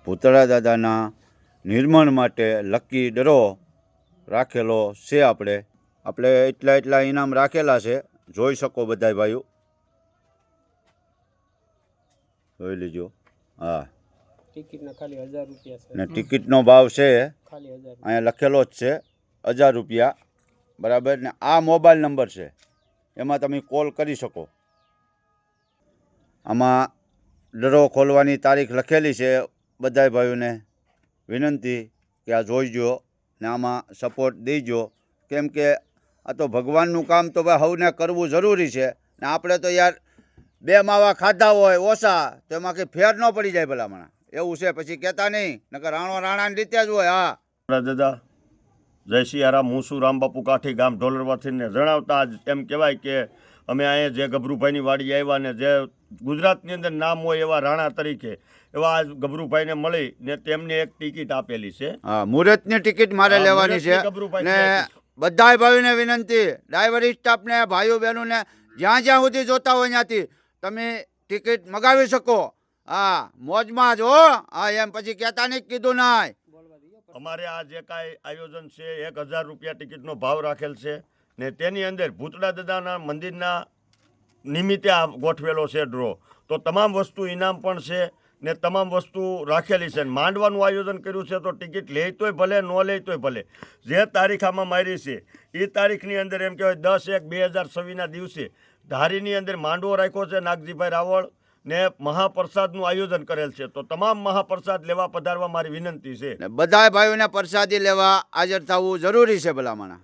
ભૂતળા દાદાના નિર્માણ માટે લકી ડ્રો રાખેલો છે. આપણે એટલા ઇનામ રાખેલા છે, જોઈ શકો બધા ભાઈઓ, જોઈ લીજો. હા, ટિકિટના ખાલી 1000 રૂપિયા છે ને ટિકિટનો ભાવ છે ખાલી 1000 અહીંયા લખેલો જ છે 1000 રૂપિયા, બરાબર. ને આ મોબાઈલ નંબર છે, એમાં તમે કોલ કરી શકો. આમાં ડ્રો ખોલવાની તારીખ લખેલી છે. બધા ભાઈઓને વિનંતી કે આ જોઈજો ને આમાં સપોર્ટ દેજો, કેમ કે આ તો ભગવાનનું કામ તો ભાઈ સૌને કરવું જરૂરી છે. ને આપણે તો યાર 2 માવા ખાધા હોય ઓછા તો એમાં કંઈ ફેર ન પડી જાય ભલામણ, એવું છે. પછી કહેતા નહીં, નકર રાણાની રીતે જ હોય. હા દાદા જય સિયારામ. હું છું રામબાપુ કાઠી, ગામ ઢોલરવાથીને જણાવતા એમ કહેવાય કે અમે અહીંયા જે ગભરુભાઈની વાડી આવ્યા ને જે ગુજરાતની અંદર નામ હોય એવા રાણા તરીકે એવા આ ગભરુભાઈને મળી ને તેમને એક ટિકિટ આપેલી છે. હા, મુહૂર્તની ટિકિટ મારે લેવાની છે. ને બધા ભાઈઓને વિનંતી, ડ્રાઈવર સ્ટાફને, ભાઈઓ બહેનોને જ્યાં સુધી જોતા હોય ત્યાંથી તમે ટિકિટ મગાવી શકો. હા, મોજમાં જ હો. હા, એમ પછી કહેતા નહીં કીધું નાય. અમારે આ જે કાંઈ આયોજન છે 1000 રૂપિયા ટિકિટનો ભાવ રાખેલ છે ને તેની અંદર ભૂતળા દાદાના મંદિરના નિમિત્તે આ ગોઠવેલો છે ડ્રો. તો તમામ વસ્તુ ઇનામ પણ છે ને તમામ વસ્તુ રાખેલી છે. માંડવાનું આયોજન કર્યું છે, તો ટિકિટ લે તોય ભલે, ન લે તોય ભલે. જે તારીખ આમાં મારી છે એ તારીખની અંદર એમ કહેવાય 10/1/2026ના દિવસે ધારીની અંદર માંડવો રાખ્યો છે નાગજીભાઈ રાવળ ને મહાપ્રસાદનું આયોજન કરેલ છે. તો તમામ મહાપ્રસાદ લેવા પધારવા મારી વિનંતી છે. બધા ભાઈઓને પ્રસાદી લેવા હાજર થવું જરૂરી છે ભલામણ.